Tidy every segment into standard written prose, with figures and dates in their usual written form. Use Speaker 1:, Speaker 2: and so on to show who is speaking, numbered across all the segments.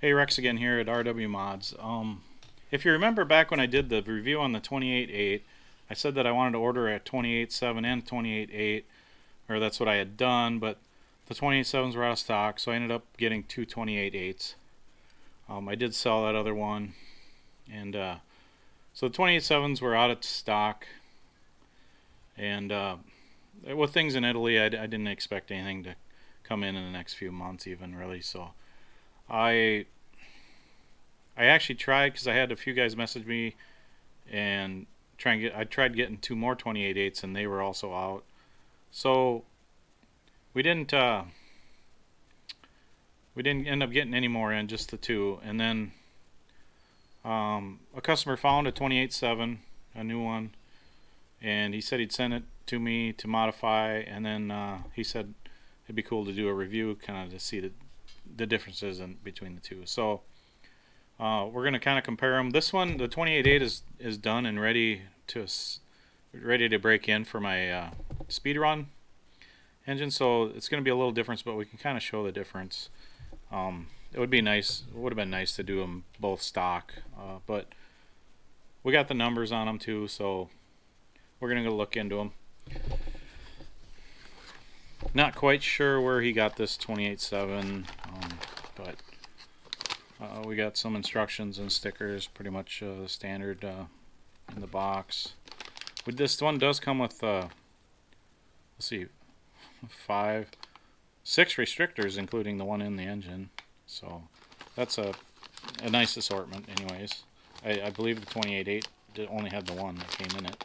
Speaker 1: Hey, Rex again here at RW Mods. If you remember back when I did the review on the 28.8, I said that I wanted to order a 28.7 and 28.8, or that's what I had done, but the 28.7s were out of stock, so I ended up getting two 28.8s. I did sell that other one, and so the 28.7s were out of stock, and with things in Italy, I didn't expect anything to come in the next few months even, really, so I I actually tried because I had a few guys message me and I tried getting two more 28.8s and they were also out. So we didn't uh, we didn't end up getting any more in, just the two. And then a customer found a 28.7, a new one, and he said he'd send it to me to modify. And then he said it'd be cool to do a review, kind of to see the differences between the two. So we're going to kind of compare them. This one, the 28.8, is done and ready to break in for my speed run engine. So it's going to be a little difference, but we can kind of show the difference. It would be nice. It would have been nice to do them both stock, but we got the numbers on them too, so we're going to go look into them. Not quite sure where he got this 28.7, but we got some instructions and stickers, pretty much standard in the box. This one does come with, let's see, 6 restrictors, including the one in the engine. So that's a nice assortment, anyways. I believe the 28.8 only had the one that came in it.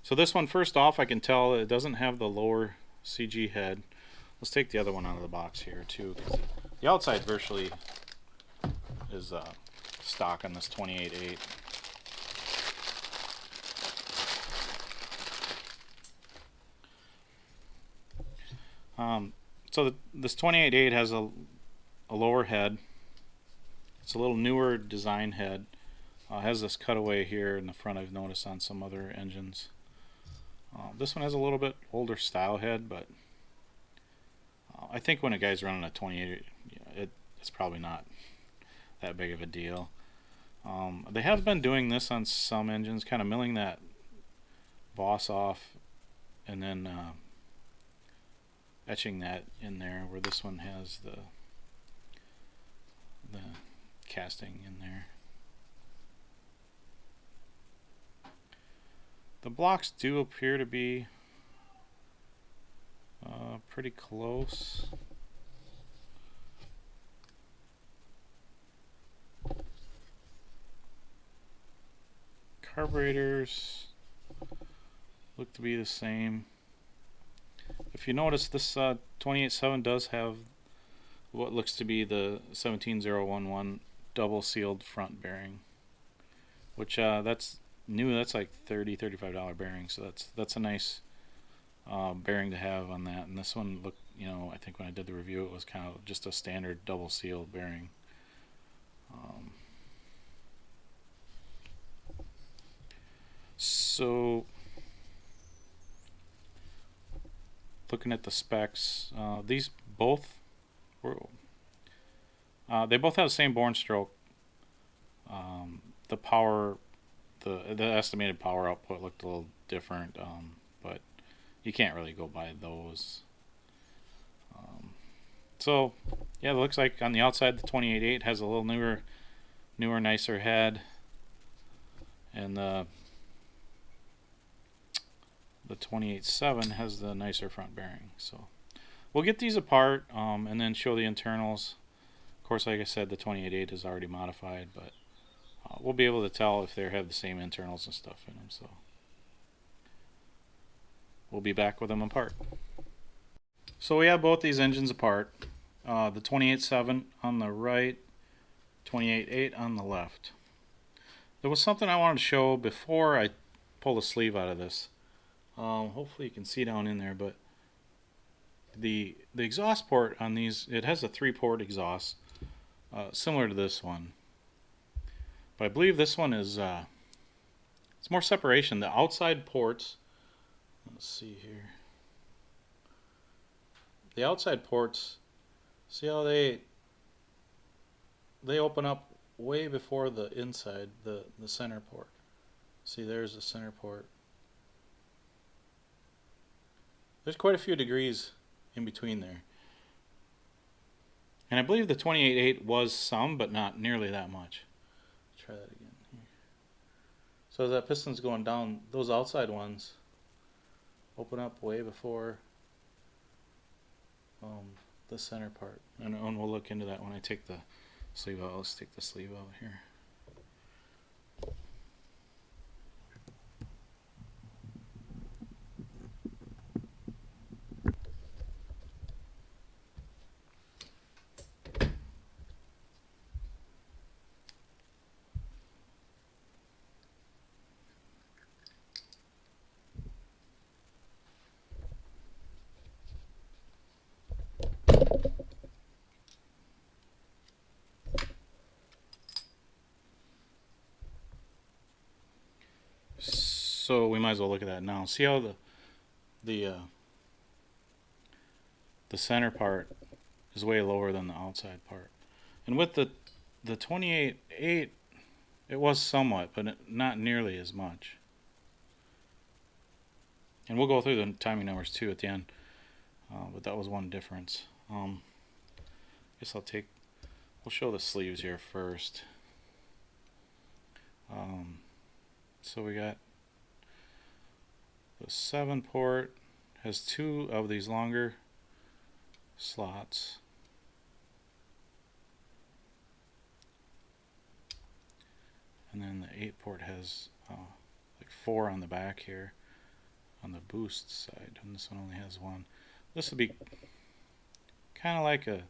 Speaker 1: So this one, first off, I can tell it doesn't have the lower CG head. Let's take the other one out of the box here too, because the outside virtually is stock on this 28.8. So this 28.8 has a lower head. It's a little newer design head. Has this cutaway here in the front, I've noticed on some other engines. This one has a little bit older style head, but I think when a guy's running a 28, it's probably not that big of a deal. They have been doing this on some engines, kind of milling that boss off and then etching that in there, where this one has the casting in there. The blocks do appear to be pretty close. Carburetors look to be the same. If you notice, this 28.7 does have what looks to be the 17011 double sealed front bearing, which that's new. That's like $35 bearing, so that's a nice bearing to have on that. And this one looked, I think when I did the review, it was kind of just a standard double sealed bearing. So looking at the specs, these both they both have the same bore and stroke. The power, the estimated power output looked a little different, but you can't really go by those. So yeah, it looks like on the outside the 28.8 has a little newer, nicer head, and the 28.7 has the nicer front bearing. So we'll get these apart and then show the internals. Of course, like I said, the 28.8 is already modified, but we'll be able to tell if they have the same internals and stuff in them. So we'll be back with them apart. So we have both these engines apart. The 28.7 on the right, 28.8 on the left. There was something I wanted to show before I pull the sleeve out of this. Hopefully you can see down in there, but the exhaust port on these, it has a 3-port exhaust, similar to this one. But I believe this one is it's more separation. The outside ports, let's see here. the outside ports, see how they open up way before the inside, the center port. See, there's the center port. There's quite a few degrees in between there. And I believe the 28.8 was some, but not nearly that much. Let's try that again here. So as that piston's going down, those outside ones open up way before the center part. And we'll look into that when I take the sleeve out. Let's take the sleeve out here. So we might as well look at that now. See how the center part is way lower than the outside part. And with the 28.8, it was somewhat, but not nearly as much. And we'll go through the timing numbers too at the end. But that was one difference. I guess we'll show the sleeves here first. So we got the 7 port has 2 of these longer slots. And then the 8 port has like 4 on the back here on the boost side, and this one only has 1. This would be kind of like a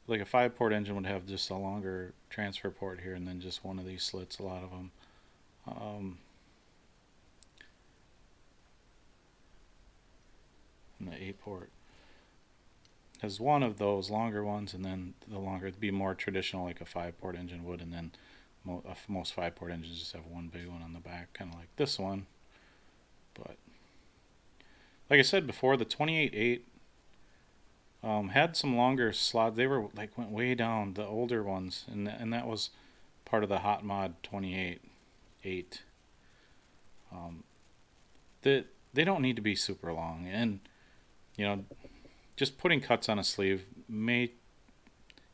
Speaker 1: 5-port engine would have just a longer transfer port here and then just one of these slits, a lot of them. And the 8-port has one of those longer ones, and then the longer, it'd be more traditional like a 5-port engine would, and then most 5-port engines just have one big one on the back, kind of like this one. But like I said before, the 28.8 had some longer slots. They were went way down, the older ones, and that was part of the hot mod 28.8. They don't need to be super long, and just putting cuts on a sleeve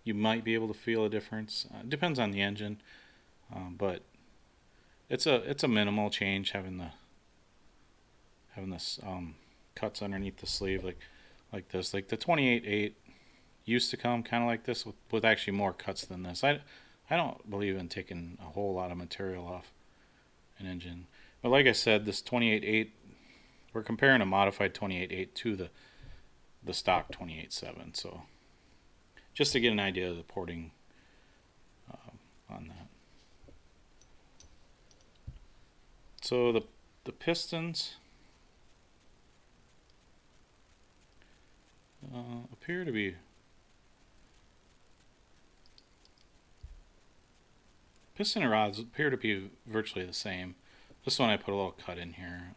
Speaker 1: you might be able to feel a difference. Depends on the engine, but it's a minimal change having this cuts underneath the sleeve like this. Like the 28.8 used to come kind of like this with actually more cuts than this. I don't believe in taking a whole lot of material off an engine, but like I said, this 28.8, we're comparing a modified 28.8 to the stock 28.7, so just to get an idea of the porting on that. So the pistons appear to be piston and rods appear to be virtually the same. This one I put a little cut in here.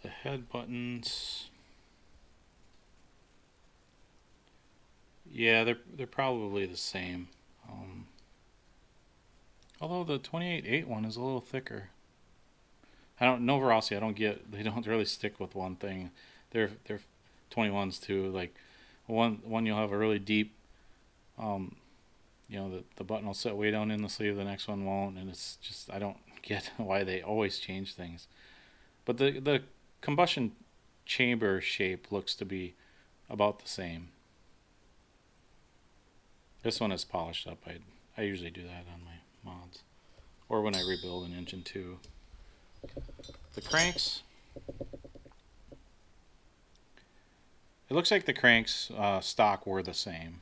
Speaker 1: The head buttons, yeah, they're probably the same. Although the 28.8 one is a little thicker. Novarossi, I don't get. They don't really stick with one thing. They're 21s too. Like one you'll have a really deep. The button will sit way down in the sleeve. The next one won't, and it's just I don't get why they always change things. But the combustion chamber shape looks to be about the same. This one is polished up. I usually do that on my mods, or when I rebuild an engine too. The cranks. It looks like the cranks stock were the same.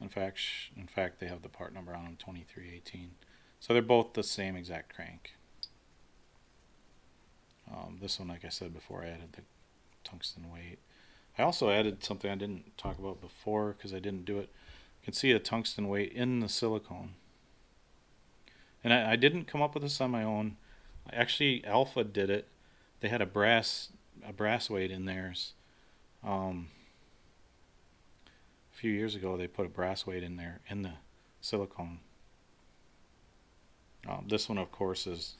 Speaker 1: In fact, they have the part number on them, 2318. So they're both the same exact crank. This one, like I said before, I added the tungsten weight. I also added something I didn't talk about before because I didn't do it. You can see a tungsten weight in the silicone. And I didn't come up with this on my own. Actually, Alpha did it. They had a brass weight in theirs. A few years ago, they put a brass weight in there in the silicone. This one, of course, is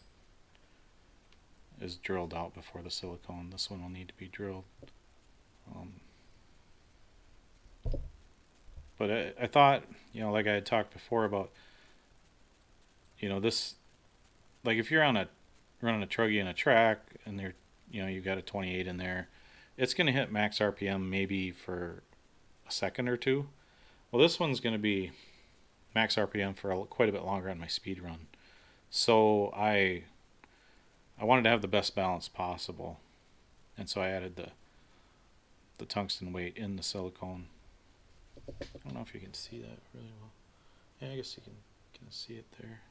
Speaker 1: drilled out before the silicone. This one will need to be drilled. Um, but I thought, like I had talked before about, this, like if you're running a truggy in a track and you've got a 28 in there, it's going to hit max RPM maybe for a second or two. Well, this one's going to be max RPM for quite a bit longer on my speed run. So I wanted to have the best balance possible, and so I added the tungsten weight in the silicone. I don't know if you can see that really well. Yeah, I guess you can see it there.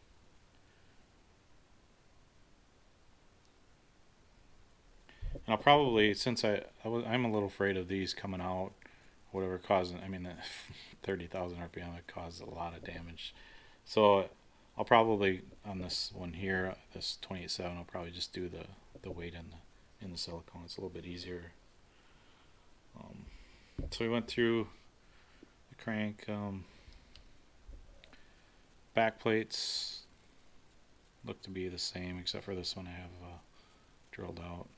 Speaker 1: And I'll probably, since I'm a little afraid of these coming out, whatever causing, 30,000 RPM, it caused a lot of damage. So I'll probably, on this one here, this 28.7, I'll probably just do the weight in the silicone. It's a little bit easier. So we went through the crank. Back plates look to be the same, except for this one I have drilled out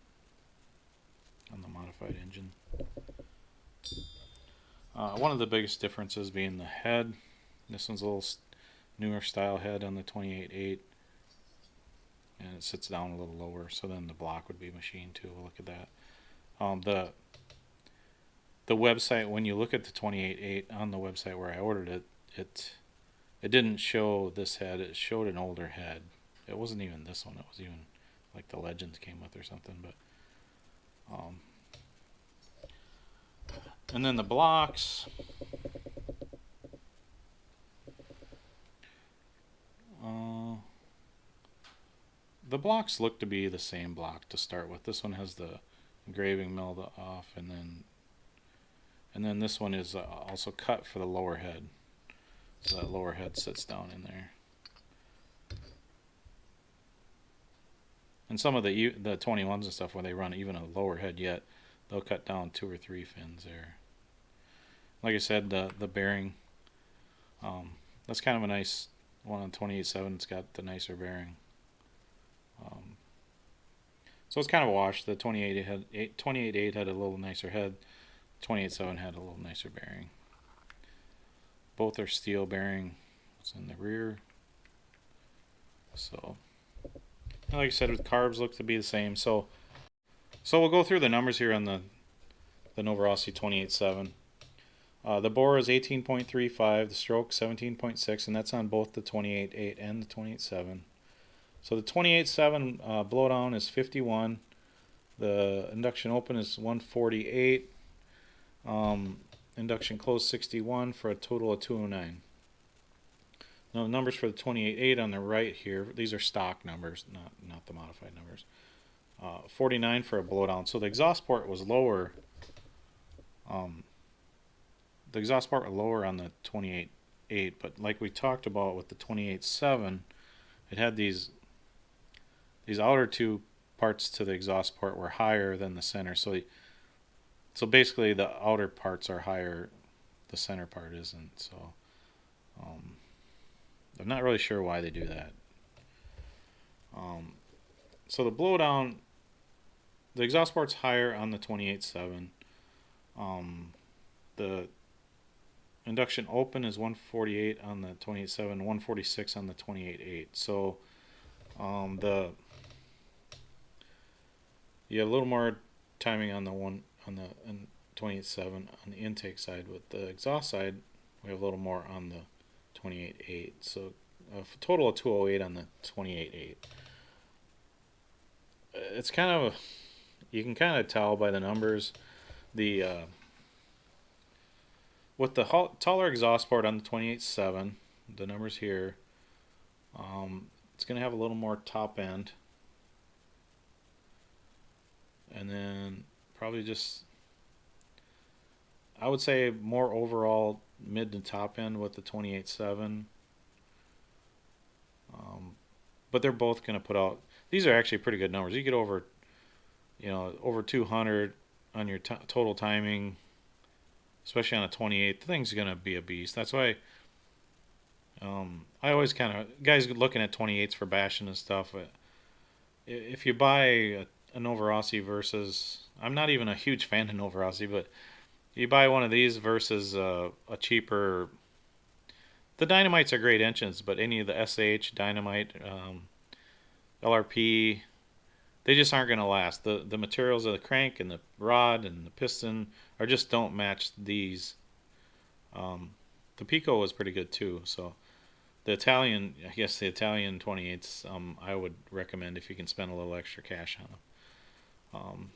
Speaker 1: on the modified engine. One of the biggest differences being the head. This one's a little newer style head on the 28.8, and it sits down a little lower, so then the block would be machined too. We'll look at that. The website, when you look at the 28.8 on the website where I ordered it, it didn't show this head. It showed an older head. It wasn't even this one. It was even like the Legends came with or something. But and then the blocks. The blocks look to be the same block to start with. This one has the engraving milled off, and then this one is also cut for the lower head. So that lower head sits down in there. And some of the 21s and stuff, when they run even a lower head yet, they'll cut down 2 or 3 fins there. Like I said, the bearing, that's kind of a nice one on 28.7. It's got the nicer bearing. So it's kind of a wash. The 28.8 had a little nicer head. 28.7 had a little nicer bearing. Both are steel bearing. It's in the rear. So, like I said, the carbs look to be the same. So we'll go through the numbers here on the Novarossi 28.7. The bore is 18.35, the stroke 17.6, and that's on both the 28.8 and the 28.7. So the 28.7 blowdown is 51. The induction open is 148. Induction close 61 for a total of 209. Now the numbers for the 28.8 on the right here, these are stock numbers, not the modified numbers. 49 for a blowdown. So the exhaust port was lower. The exhaust port was lower on the 28.8, but like we talked about with the 28.7, it had these outer two parts to the exhaust port were higher than the center. So basically the outer parts are higher, the center part isn't. So I'm not really sure why they do that. So the blowdown, the exhaust port's higher on the 28.7. The induction open is 148 on the 28.7, 146 on the 28.8. So you have a little more timing on the 28.7 on the intake side. With the exhaust side, we have a little more on the 28.8. So a total of 208 on the 28.8. It's kind of, you can kind of tell by the numbers, with the taller exhaust port on the 28.7, the numbers here, it's going to have a little more top end. And then probably just, I would say more overall mid to top end with the 28.7. but they're both going to put out. These are actually pretty good numbers. You get over, over 200 on your total timing, especially on a 28. The thing's going to be a beast. That's why I always kind of guys looking at 28s for bashing and stuff. If you buy a Novarossi versus, I'm not even a huge fan of Novarossi, but you buy one of these versus a cheaper. The Dynamites are great engines, but any of the SH Dynamite, LRP, they just aren't going to last. The materials of the crank and the rod and the piston are just don't match these. The Pico was pretty good too. So the Italian, I guess the Italian 28s, I would recommend if you can spend a little extra cash on them.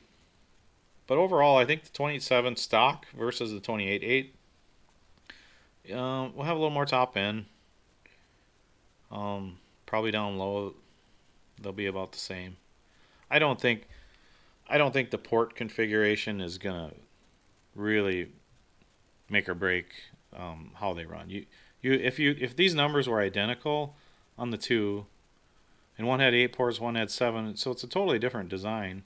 Speaker 1: But overall, I think the 27 stock versus the 28.8 we'll have a little more top end. Probably down low, they'll be about the same. I don't think the port configuration is gonna really make or break how they run. If these numbers were identical on the two, and one had 8 ports, one had 7, so it's a totally different design.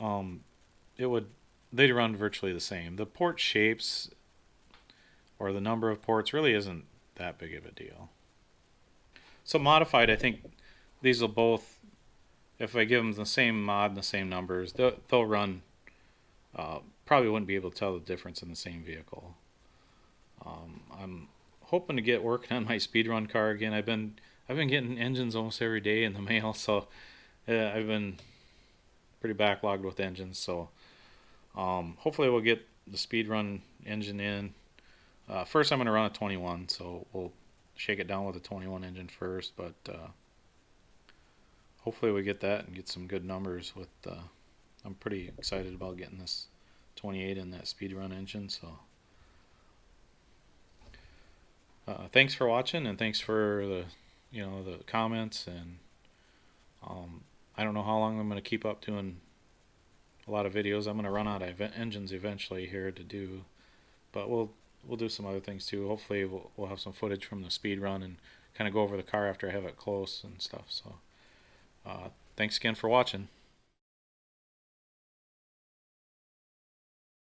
Speaker 1: It would they'd run virtually the same. The port shapes or the number of ports really isn't that big of a deal. So modified, I think these will both, if I give them the same mod and the same numbers, they'll run. Probably wouldn't be able to tell the difference in the same vehicle. I'm hoping to get working on my speedrun car again. I've been getting engines almost every day in the mail, so I've been pretty backlogged with engines. So hopefully we'll get the speedrun engine in. First, I'm going to run a 21, so we'll shake it down with a 21 engine first. But hopefully we get that and get some good numbers. I'm pretty excited about getting this 28 in that speedrun engine. So thanks for watching, and thanks for the comments. And I don't know how long I'm going to keep up doing a lot of videos. I'm going to run out of engines eventually here to do, but we'll do some other things too. Hopefully we'll have some footage from the speed run and kind of go over the car after I have it close and stuff. So thanks again for watching.